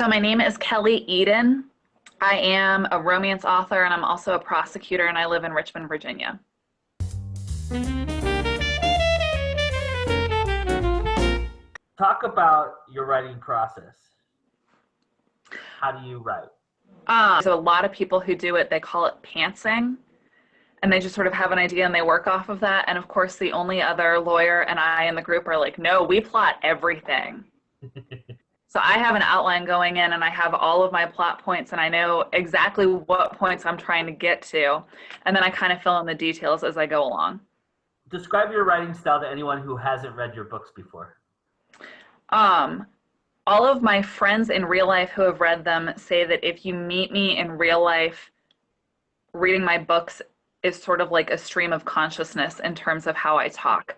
So my name is Kelly Eadon. I am a romance author and I'm also a prosecutor and I live in Richmond, Virginia. Talk about your writing process. How do you write? So a lot of people who do it, they call it pantsing, and they just sort of have an idea and they work off of that. And of course, the only other lawyer and I in the group are like, no, we plot everything. So I have an outline going in and I have all of my plot points and I know exactly what points I'm trying to get to. And then I kind of fill in the details as I go along. Describe your writing style to anyone who hasn't read your books before. All of my friends in real life who have read them say that if you meet me in real life, reading my books is sort of like a stream of consciousness in terms of how I talk.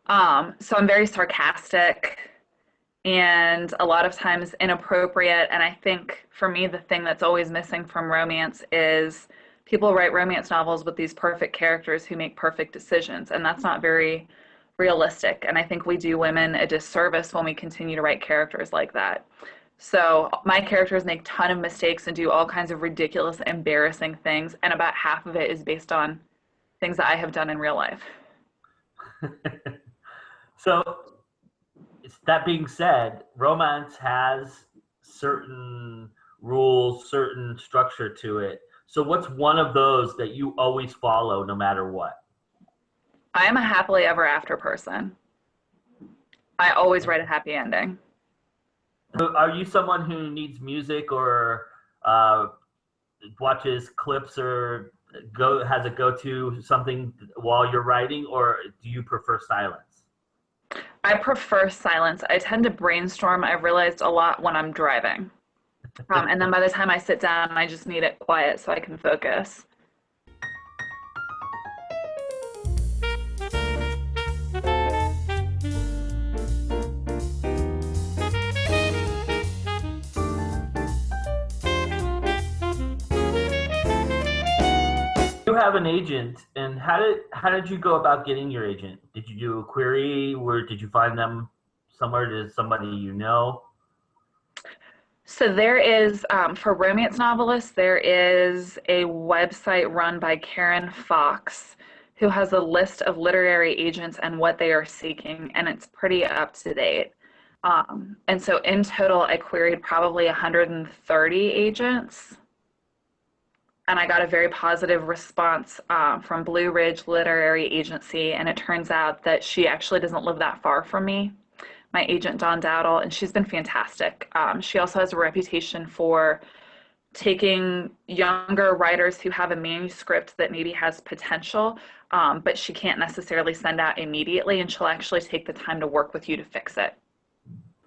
So I'm very sarcastic and a lot of times inappropriate. And I think for me, the thing that's always missing from romance is people write romance novels with these perfect characters who make perfect decisions. And that's not very realistic. And I think we do women a disservice when we continue to write characters like that. So my characters make a ton of mistakes and do all kinds of ridiculous, embarrassing things. And about half of it is based on things that I have done in real life. So that being said, romance has certain rules, certain structure to it. So what's one of those that you always follow no matter what? I am a happily ever after person. I always write a happy ending. Are you someone who needs music or watches clips or has a go-to something while you're writing, or do you prefer silence? I prefer silence. I tend to brainstorm, I've realized, a lot when I'm driving. And then by the time I sit down, I just need it quiet so I can focus. You have an agent, and how did you go about getting your agent? Did you do a query, or did you find them somewhere? To somebody you know? So there is, for romance novelists, there is a website run by Karen Fox who has a list of literary agents and what they are seeking, and it's pretty up to date. And so in total, I queried probably 130 agents. And I got a very positive response from Blue Ridge Literary Agency, and it turns out that she actually doesn't live that far from me, my agent Dawn Dowdle, and she's been fantastic. She also has a reputation for taking younger writers who have a manuscript that maybe has potential, but she can't necessarily send out immediately, and she'll actually take the time to work with you to fix it.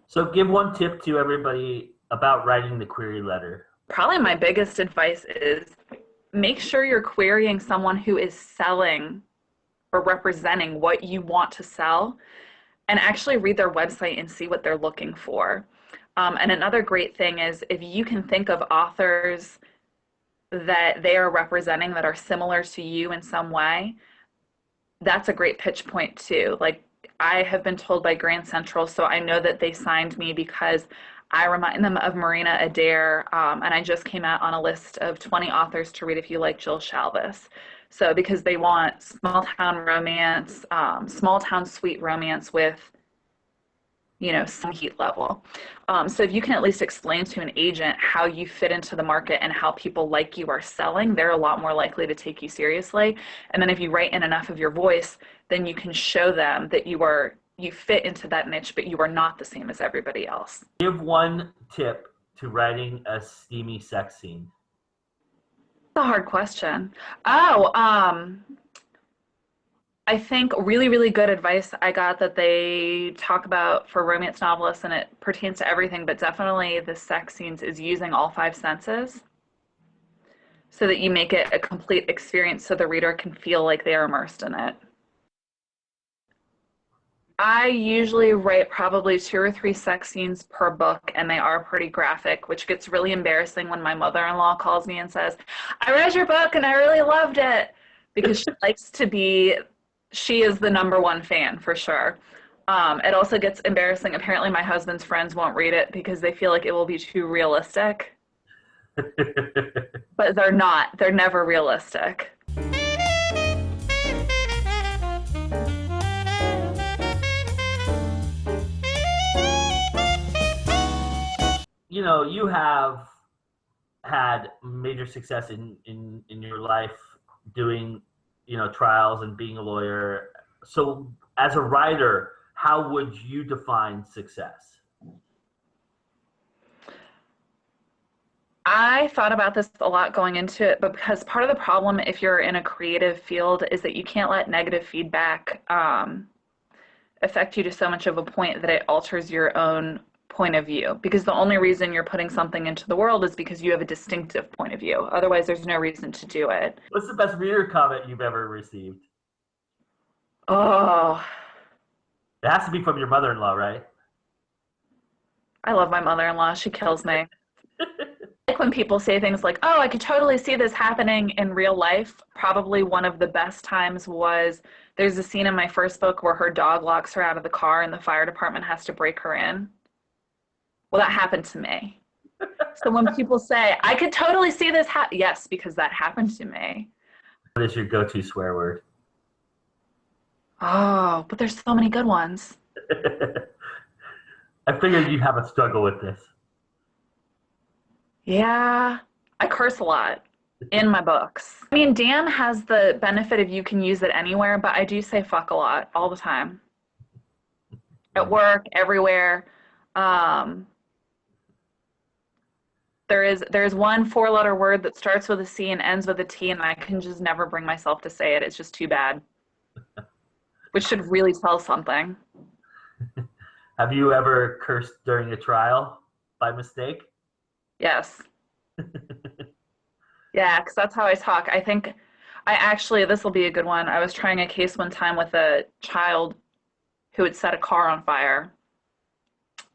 So give one tip to everybody about writing the query letter. Probably my biggest advice is make sure you're querying someone who is selling or representing what you want to sell, and actually read their website and see what they're looking for. And another great thing is if you can think of authors that they are representing that are similar to you in some way, that's a great pitch point too. Like I have been told by Grand Central, so I know that they signed me because I remind them of Marina Adair, and I just came out on a list of 20 authors to read if you like Jill Shalvis. So because they want small town romance, small town sweet romance with, you know, some heat level. So if you can at least explain to an agent how you fit into the market and how people like you are selling, they're a lot more likely to take you seriously. And then if you write in enough of your voice, then you can show them that you fit into that niche, but you are not the same as everybody else. Give one tip to writing a steamy sex scene. That's a hard question. I think really, really good advice I got that they talk about for romance novelists, and it pertains to everything, but definitely the sex scenes, is using all 5 senses so that you make it a complete experience so the reader can feel like they are immersed in it. I usually write probably 2 or 3 sex scenes per book, and they are pretty graphic, which gets really embarrassing when my mother-in-law calls me and says, I read your book and I really loved it, because she likes to be, she is the #1 fan for sure. It also gets embarrassing. Apparently, my husband's friends won't read it because they feel like it will be too realistic. But they're not. They're never realistic. You have had major success in your life doing, trials and being a lawyer. So as a writer, how would you define success? I thought about this a lot going into it, but because part of the problem if you're in a creative field is that you can't let negative feedback affect you to so much of a point that it alters your own point of view. Because the only reason you're putting something into the world is because you have a distinctive point of view. Otherwise, there's no reason to do it. What's the best reader comment you've ever received? Oh, It has to be from your mother-in-law, right? I love my mother-in-law. She kills me. Like when people say things like, oh, I could totally see this happening in real life. Probably one of the best times was there's a scene in my first book where her dog locks her out of the car and the fire department has to break her in. Well, that happened to me. So when people say, I could totally see this happen, yes, because that happened to me. What is your go-to swear word? Oh, but there's so many good ones. I figured you'd have a struggle with this. Yeah, I curse a lot in my books. I mean, damn has the benefit of you can use it anywhere, but I do say fuck a lot all the time. At work, everywhere. There's one four-letter word that starts with a C and ends with a T, and I can just never bring myself to say it. It's just too bad. Which should really tell something. Have you ever cursed during a trial by mistake? Yes. Yeah, because that's how I talk. I think this will be a good one. I was trying a case one time with a child who had set a car on fire.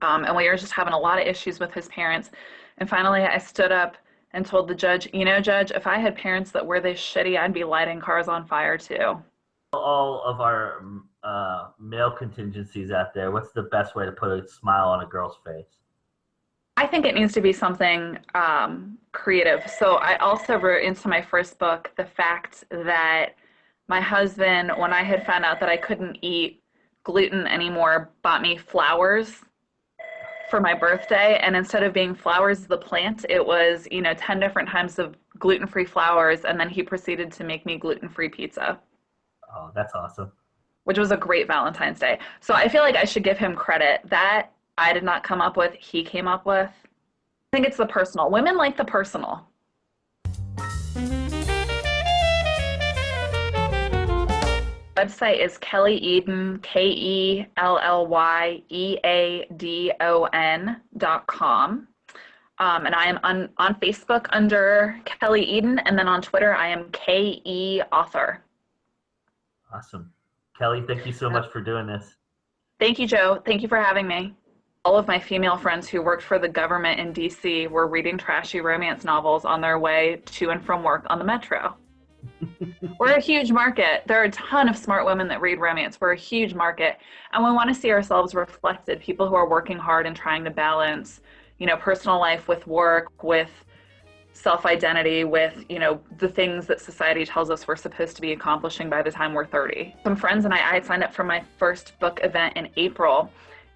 And we were just having a lot of issues with his parents. And finally, I stood up and told the judge, Judge, if I had parents that were this shitty, I'd be lighting cars on fire too. All of our male contingencies out there, what's the best way to put a smile on a girl's face? I think it needs to be something creative. So I also wrote into my first book the fact that my husband, when I had found out that I couldn't eat gluten anymore, bought me flowers for my birthday. And instead of being flowers, the plant, it was, 10 different types of gluten-free flowers. And then he proceeded to make me gluten-free pizza. Oh, that's awesome. Which was a great Valentine's Day. So I feel like I should give him credit. That I did not come up with, he came up with. I think it's the personal. Women like the personal. Website is Kelly Eadon, KELLYEADON.com. And I am on Facebook under Kelly Eadon, and then on Twitter I am KE Author. Awesome. Kelly, thank you so much for doing this. Thank you, Joe. Thank you for having me. All of my female friends who worked for the government in DC were reading trashy romance novels on their way to and from work on the metro. We're a huge market. There are a ton of smart women that read romance. We're a huge market. And we want to see ourselves reflected. People who are working hard and trying to balance, personal life with work, with self-identity, with, the things that society tells us we're supposed to be accomplishing by the time we're 30. Some friends and I had signed up for my first book event in April.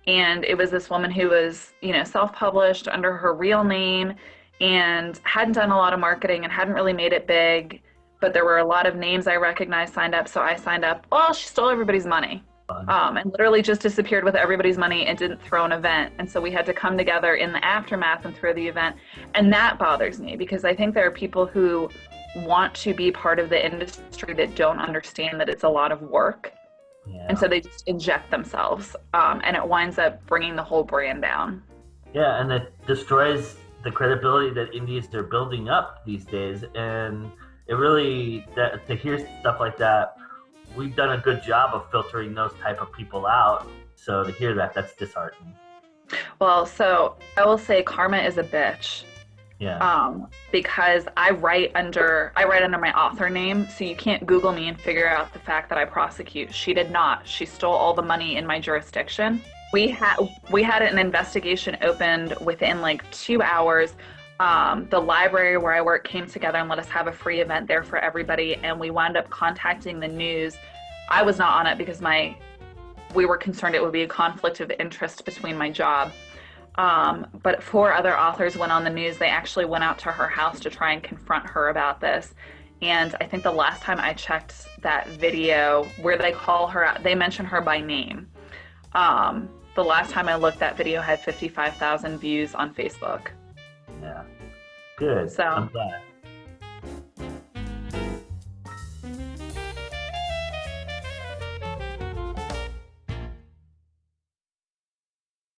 And it was this woman who was, self-published under her real name and hadn't done a lot of marketing and hadn't really made it big. But there were a lot of names I recognized signed up, so I signed up. Well, she stole everybody's money. And literally just disappeared with everybody's money and didn't throw an event. And so we had to come together in the aftermath and throw the event. And that bothers me because I think there are people who want to be part of the industry that don't understand that it's a lot of work. Yeah. And so they just inject themselves, and it winds up bringing the whole brand down. Yeah, and it destroys the credibility that indies are building up these days. And it really, to hear stuff like that, we've done a good job of filtering those type of people out. So to hear that, that's disheartening. Well, so I will say karma is a bitch. Yeah. Because I write under my author name, so you can't Google me and figure out the fact that I prosecute. She did not. She stole all the money in my jurisdiction. We had an investigation opened within like 2 hours. The library where I work came together and let us have a free event there for everybody, and we wound up contacting the news. I was not on it because we were concerned it would be a conflict of interest between my job. But 4 other authors went on the news. They actually went out to her house to try and confront her about this. And I think the last time I checked that video where they call her out, they mention her by name. The last time I looked, that video had 55,000 views on Facebook. Yeah. Good. So I'm glad.